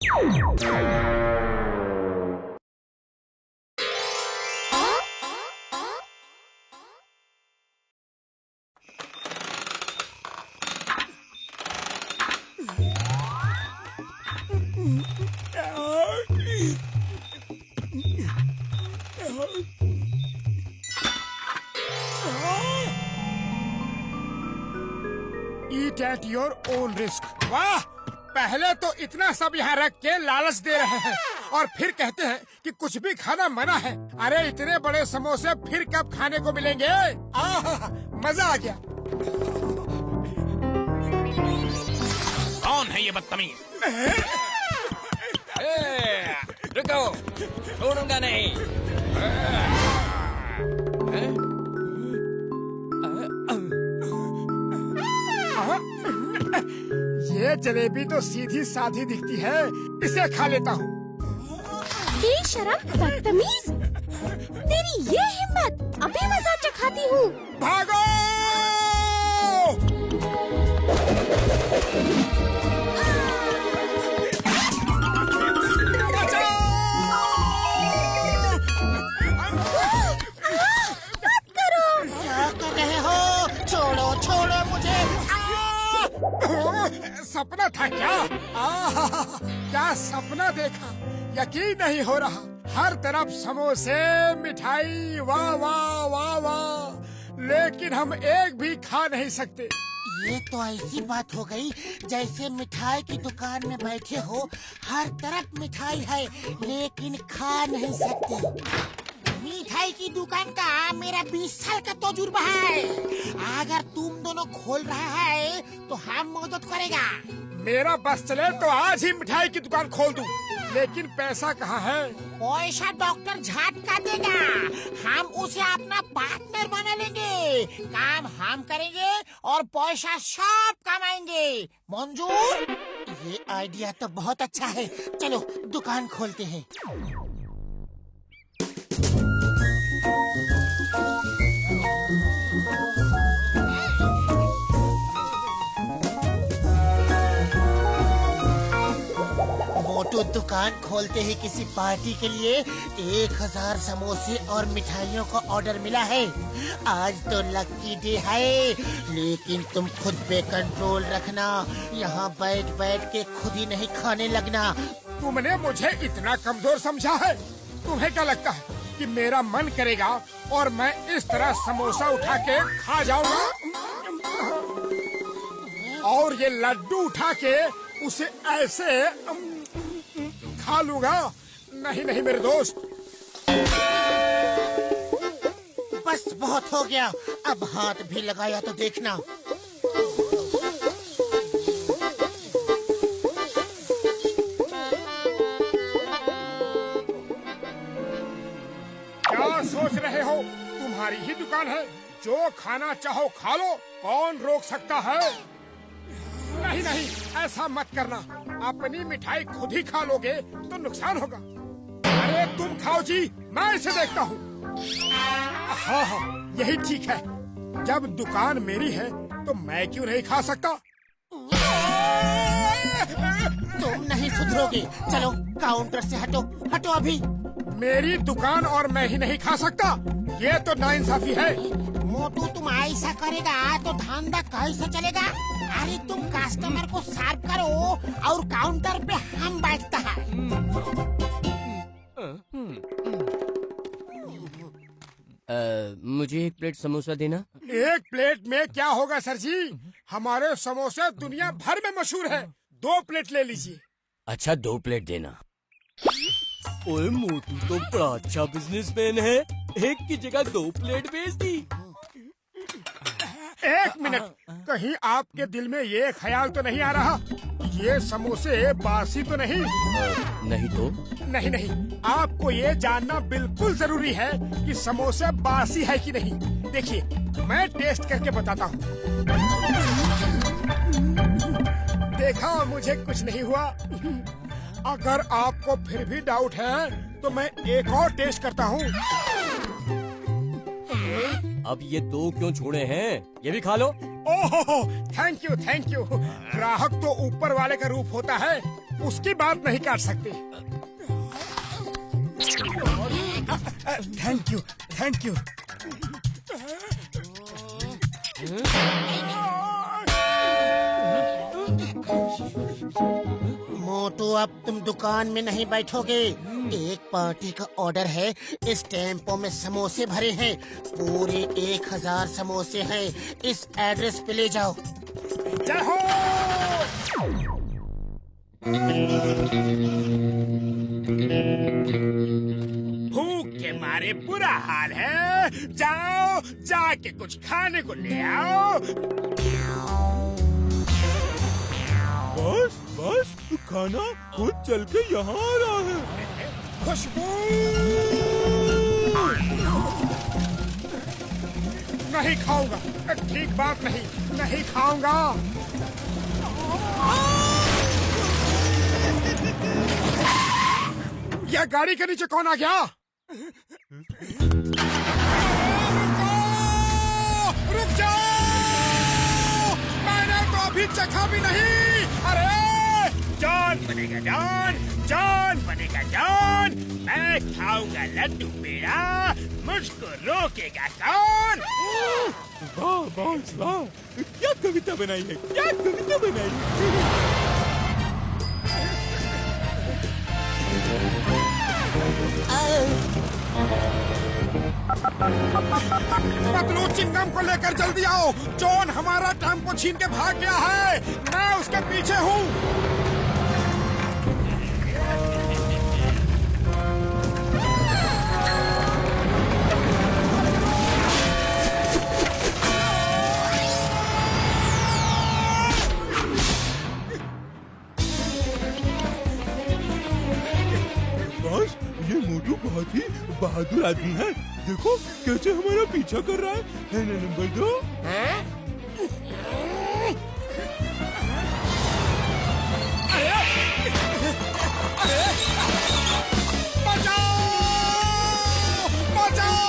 Eat at your own risk. वाह, पहले तो इतना सब यहाँ रख के लालच दे रहे हैं और फिर कहते हैं कि कुछ भी खाना मना है। अरे इतने बड़े समोसे फिर कब खाने को मिलेंगे? मजा आ गया। कौन है ये बदतमीज? रुको, छोड़ूंगा नहीं। ये जलेबी तो सीधी साधी दिखती है, इसे खा लेता हूँ। बेशरम बदतमीज, तेरी ये हिम्मत! अभी मजा चखाती हूँ। भागो! मत करो! क्या कर रहे हो? छोड़ो छोड़ो मुझे। सपना था क्या? क्या सपना देखा, यकीन नहीं हो रहा। हर तरफ समोसे, मिठाई, वाह वाह वाह वाह, लेकिन हम एक भी खा नहीं सकते। ये तो ऐसी बात हो गई जैसे मिठाई की दुकान में बैठे हो, हर तरफ मिठाई है लेकिन खा नहीं सकते। मिठाई की दुकान का मेरा 20 साल का तजुर्बा है। अगर तुम दोनों खोल रहा है तो हम मदद करेगा। मेरा बस चले तो आज ही मिठाई की दुकान खोल दूं, लेकिन पैसा कहाँ है? पैसा डॉक्टर झटका देगा। हम उसे अपना पार्टनर बना लेंगे। काम हम करेंगे और पैसा सब कमाएंगे। मंजूर? ये आइडिया तो बहुत अच्छा है। चलो दुकान खोलते हैं। मोटू दुकान खोलते ही किसी पार्टी के लिए 1000 समोसे और मिठाइयों का ऑर्डर मिला है। आज तो लकी डे है, लेकिन तुम खुद पे कंट्रोल रखना। यहाँ बैठ बैठ के खुद ही नहीं खाने लगना। तुमने मुझे इतना कमजोर समझा है? तुम्हें क्या लगता है कि मेरा मन करेगा और मैं इस तरह समोसा उठा के खा जाऊंगा? और ये लड्डू उठा के उसे ऐसे खा लूंगा? नहीं नहीं मेरे दोस्त। बस बहुत हो गया, अब हाथ भी लगाया तो देखना। क्या सोच रहे हो? तुम्हारी ही दुकान है, जो खाना चाहो खा लो, कौन रोक सकता है? नहीं नहीं, ऐसा मत करना। अपनी मिठाई खुद ही खा लोगे तो नुकसान होगा। अरे तुम खाओ जी, मैं इसे देखता हूँ। हाँ हाँ, यही ठीक है। जब दुकान मेरी है तो मैं क्यों नहीं खा सकता? तुम नहीं सुधरोगे। चलो काउंटर से हटो, हटो अभी। मेरी दुकान और मैं ही नहीं खा सकता? ये तो नाइंसाफी है। मोटू तुम ऐसा करेगा तो धंधा कैसे चलेगा? अरे तुम कस्टमर को सर्व करो और काउंटर पे हम बैठता है। मुझे 1 प्लेट समोसा देना। 1 प्लेट में क्या होगा सर जी? हमारे समोसे दुनिया भर में मशहूर है। 2 प्लेट ले लीजिए। अच्छा 2 प्लेट देना। ओए मोटू तो बड़ा अच्छा बिजनेसमैन है, एक की जगह 2 प्लेट बेच दी। 1 मिनट, कहीं आपके दिल में ये ख्याल तो नहीं आ रहा ये समोसे बासी तो नहीं? नहीं तो? नहीं नहीं, आपको ये जानना बिल्कुल जरूरी है कि समोसे बासी है कि नहीं। देखिए, मैं टेस्ट करके बताता हूँ। देखा, मुझे कुछ नहीं हुआ। अगर आपको फिर भी डाउट है तो मैं एक और टेस्ट करता हूँ। अब ये 2 क्यों छोड़े हैं? ये भी खा लो। ओहो, थैंक यू। ग्राहक तो ऊपर वाले का रूप होता है, उसकी बात नहीं काट सकती। Thank you. मोटू, अब तुम दुकान में नहीं बैठोगे। एक पार्टी का ऑर्डर है। इस टेम्पो में समोसे भरे हैं, पूरे 1000 समोसे हैं। इस एड्रेस पे ले जाओ। जय हो। भूख के मारे बुरा हाल है, जाओ जाके कुछ खाने को ले आओ। बस खाना खुद चल के यहाँ आ रहा है। खुशबू नहीं खाऊंगा, ठीक बात नहीं खाऊंगा। यह गाड़ी के नीचे कौन आ गया? रुक जाओ, मैंने तो अभी चखा भी नहीं। अरे जॉन बनेगा जॉन। मैं खाऊंगा लड्डू पेड़ा, मुझको रोकेगा कौन? वाह, क्या कविता बनाई है। पतलू चिंगम को लेकर जल्दी आओ। जॉन हमारा टेम्पो छीन के भाग गया है, मैं उसके पीछे हूँ। बॉस, ये मोटू बहुत ही बहादुर आदमी है। देखो कैसे हमारा पीछा कर रहा है ना नंबर 2। बचाओ,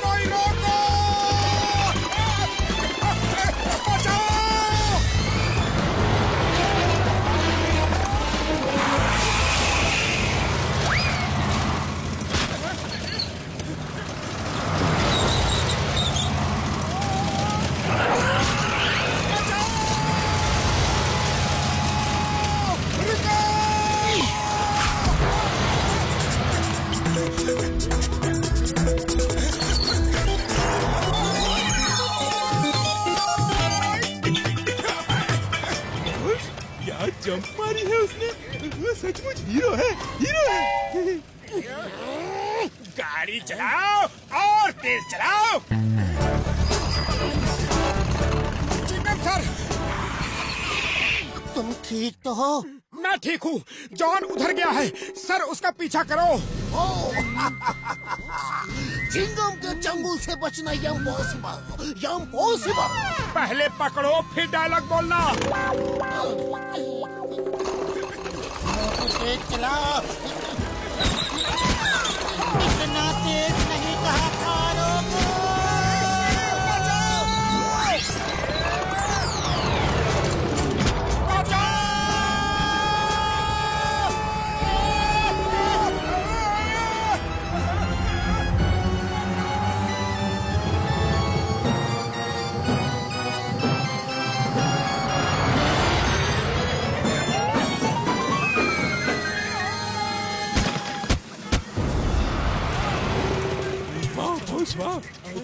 कोई रोको। बचाओ। जंप मारी है उसने। वो सचमुच हीरो है। गाड़ी चलाओ और तेज चलाओ। चिंगम सर, तुम ठीक तो हो? मैं ठीक हूँ। जॉन उधर गया है सर, उसका पीछा करो। चिंगम के चंगुल से बचना इम्पॉसिबल। पहले पकड़ो फिर डायलॉग बोलना। तेज चला, इतना तेज नहीं कहा था। वाह,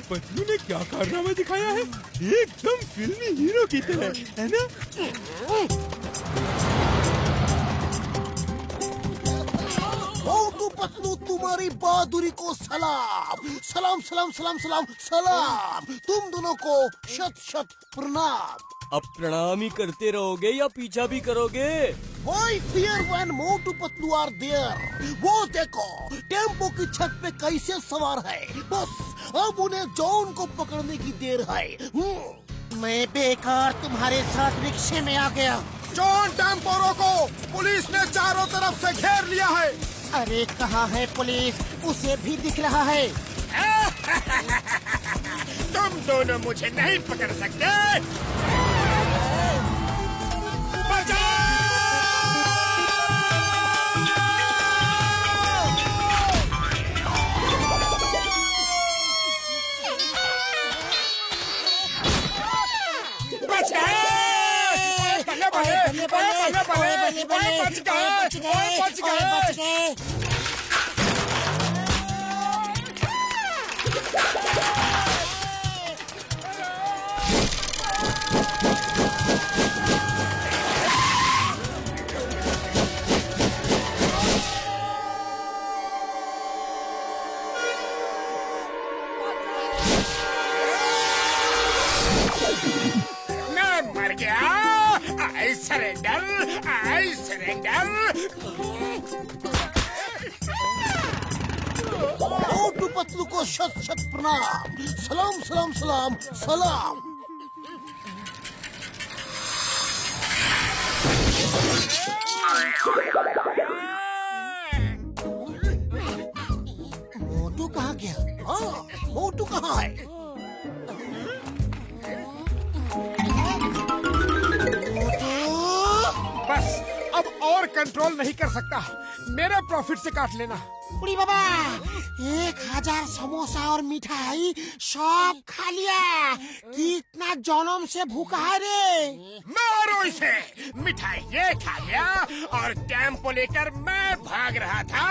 पतलू ने क्या कारनामा दिखाया है। एकदम फिल्मी हीरो की तरह, है ना? मोटू पतलू, तुम्हारी बहादुरी को सलाम। तुम दोनों को शत प्रणाम। अब प्रणाम ही करते रहोगे या पीछा भी करोगे? Why fear when Motu Patlu are there? वो देखो टेम्पो की छत पे कैसे सवार है। बस अब उन्हें जॉन को पकड़ने की देर है। मैं बेकार तुम्हारे साथ रिक्शे में आ गया। जॉन, टेम्पो रोको, पुलिस ने चारों तरफ से घेर लिया है। अरे कहाँ है पुलिस? उसे भी दिख रहा है। तुम दोनों मुझे नहीं पकड़ सकते। बचाओ! बच गए। मैं मर गया। I surrender. मोटू पतलू को शत शत प्रणाम। सलाम सलाम सलाम सलाम। मोटू कहाँ गया? हाँ, मोटू कहाँ है? बस अब और कंट्रोल नहीं कर सकता। मेरे प्रॉफिट से काट लेना। बुढ़ी बाबा 1000 समोसा और मिठाई सब खा लिया। कितना जनम से भूखा है रे। मारो इसे। मिठाई ये खा गया और टेम्पो लेकर मैं भाग रहा था।